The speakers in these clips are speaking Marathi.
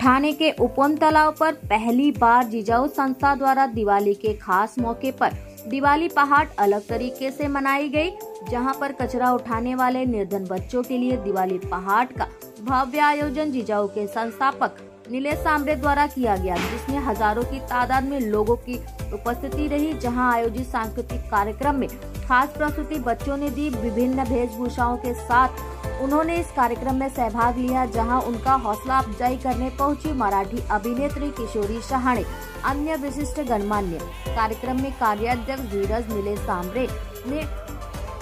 ठाणे के उपवन तालाब पर पहली बार जिजाऊ संस्था द्वारा दिवाली के खास मौके पर दिवाली पहाड़ अलग तरीके से मनाई गई, जहां पर कचरा उठाने वाले निर्धन बच्चों के लिए दिवाली पहाड़ का भव्य आयोजन जिजाऊ के संस्थापक नीलेश सांबरे द्वारा किया गया, जिसमें हजारों की तादाद में लोगों की उपस्थिति रही। जहां आयोजित सांस्कृतिक कार्यक्रम में खास प्रस्तुति बच्चों ने दी। विभिन्न वेशभूषाओं के साथ उन्होंने इस कार्यक्रम में सहभाग लिया, जहां उनका हौसला अफजाई करने पहुंची मराठी अभिनेत्री किशोरी शहाणे, अन्य विशिष्ट गणमान्य। कार्यक्रम में कार्याध्यक्ष धीरज नीलेश सांबरे ने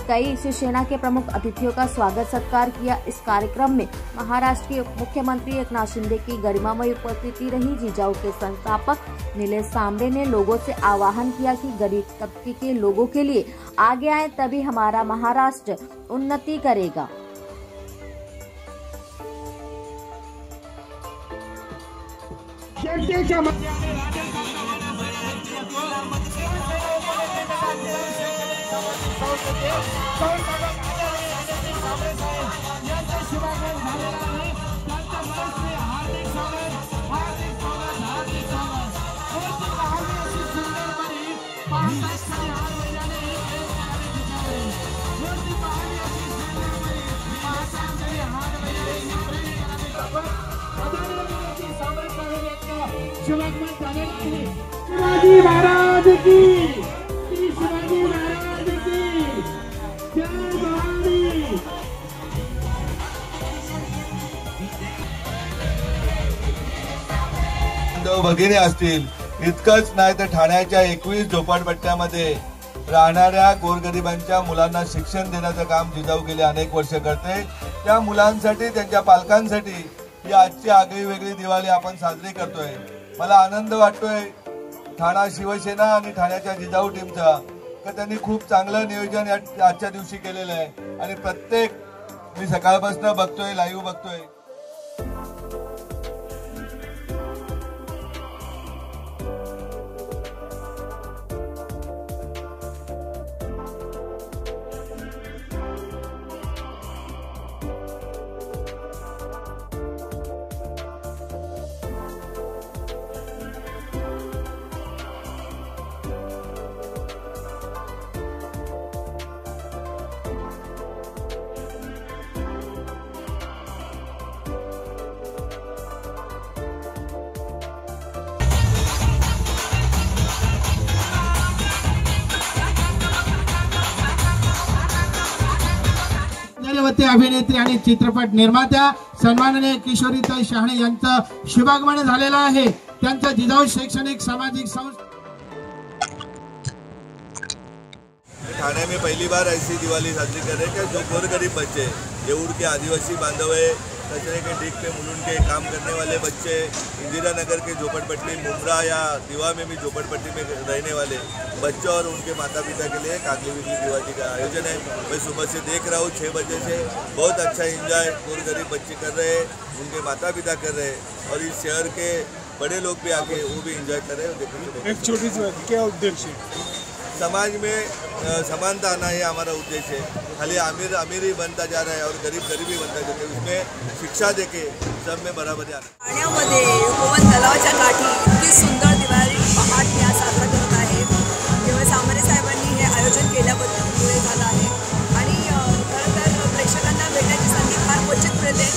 कई शिवसेना के प्रमुख अतिथियों का स्वागत सत्कार किया। इस कार्यक्रम में महाराष्ट्र के उप मुख्यमंत्री एकनाथ शिंदे की गरिमामयी उपस्थिति रही। जिजाऊ के संस्थापक नीलेश सांबरे ने लोगों से आह्वान किया कि गरीब तबके के लोगों के लिए आगे आए, तभी हमारा महाराष्ट्र उन्नति करेगा। शिवाजी महाराज की, शिवाजी महाराज की जय भवानी। भगिनी असतील, इतकंच नाही तर ठाण्याच्या 21 झोपडपट्ट्यामध्ये राहणाऱ्या गोरगरिबांच्या मुलांना शिक्षण देण्याचं काम जिजाऊ गेले अनेक वर्ष करते। त्या मुलांसाठी, त्यांच्या पालकांसाठी ही आजची आगळी वेगळी दिवाळी आपण साजरी करतोय। मला आनंद वाटतोय ठाणा शिवसेना आणि ठाण्याच्या जिजाऊ टीमचा, तर त्यांनी खूप चांगलं नियोजन आजच्या दिवशी केलेलं आहे आणि प्रत्येक मी सकाळपासून बघतोय, लाईव्ह बघतोय। अभिनेत्री आणि चित्रपट निर्मात्या सन्माननीय किशोरीताई शहाणे यांचं शुभागमन झालेलं आहे। त्यांचा जिजाऊ शैक्षणिक सामाजिक संस्था ठाणे में पहली बार ऐसी दिवाली साजरी कर रहे हैं जो गोरगरीब बच्चे, येऊर के आदिवासी बांधव है, कचरे के डिग पे मुलुंड के काम करने वाले बच्चे, इंदिरा नगर के झोपड़पट्टी मुमरा या दीवा में भी झोपड़पट्टी में रहने वाले बच्चों और उनके माता पिता के लिए कागली बिजली दिवाली का आयोजन है। मैं सुबह से देख रहा हूँ 6 बजे से बहुत अच्छा एंजॉय गोरगरीब बच्चे कर रहे हैं, उनके माता पिता कर रहे हैं और इस शहर के बड़े लोग भी आके वो भी एंजॉय कर रहे हैं। एक छोटी सी बात, क्या उद्देश्य? समाज में समानता आना ही हमारा उद्देश्य है। खाली अमीर अमीर ही बनता जा रहा है और गरीब गरीब ही बनता जा रहा है। उसमें शिक्षा देके सब में बराबरी आना। ठाण्यामध्ये उपवन तलावाच्या काठी इतकी सुंदर दिवाळी पहाट या साजरा करत आहे। केवळ सांबरे साहेबांनी हे आयोजन केल्याबद्दल झालं आहे आणि खरं तर प्रेक्षकांना भेटण्याची संधी फार क्वचित मिळते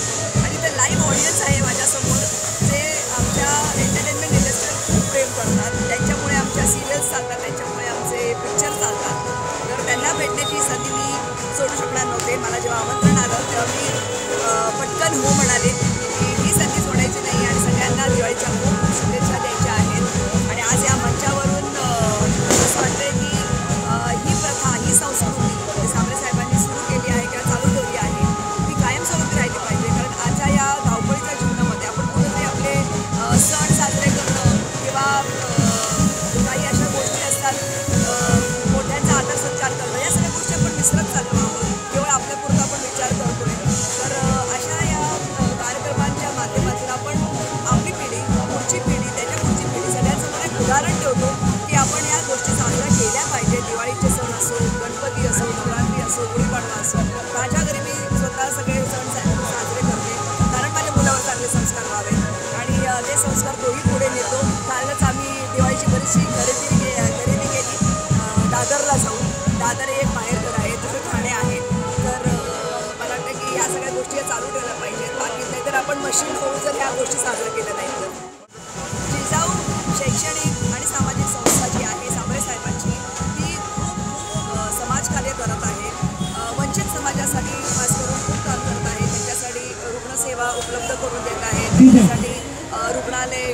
आणि ते लाईव्ह ऑडियन्स आहे माझ्यासमोर, जे आमच्या एंटरटेनमेंट इंडस्ट्रीवर खूप प्रेम करतात। त्यांच्यामुळे आमच्या सिरियल्स चालतात, त्यांच्यामुळे आमचे पिक्चर चालतात। तर त्यांना भेटण्याची संधी मी सोडू शकणार नव्हते। मला जेव्हा आमंत्रण आलं तेव्हा मी पटकन हो म्हणाले की ही संधी सोडायची नाही आणि सगळ्यांना दिवाळीच्या खूप खूप शुभेच्छा द्यायच्या आहेत। आणि आज या मंचावरून असं वाटतंय की ही प्रथा, ही संस्कृती सांबरे साहेबांनी सुरू केली आहे किंवा चालू ठेवली आहे, ती कायमस्वरूपी राहिली पाहिजे। कारण आजच्या या धावपळीच्या जीवनामध्ये आपण कुठेतरी आपले सण साजरे करणं किंवा काही अशा गोष्टी असतात, मोठ्यांचा आदर सत्कार करणं, या सगळ्या गोष्टी आपण विसरत चाललो आहोत। केवळ आपल्यापुरता आपण विचार करतोय। तर अशा या कार्यक्रम साधारण एक बाहेरघर आहे, तसं ठाणे आहे. तर मला वाटतं की या सगळ्या गोष्टी चालू ठेवल्या पाहिजेत. बाकी नाही तर आपण मशीन होऊ जर ह्या गोष्टी साजऱ्या केल्या नाहीत तर. जिजाऊ शैक्षणिक आणि सामाजिक संस्था जी आहे सांबरे साहेबांची, ती खूप समाजकार्य करत आहे. वंचित समाजासाठी खास करून खूप काम करत आहे. त्यांच्यासाठी रुग्णसेवा उपलब्ध करून देत आहे. त्यांच्यासाठी रुग्णालय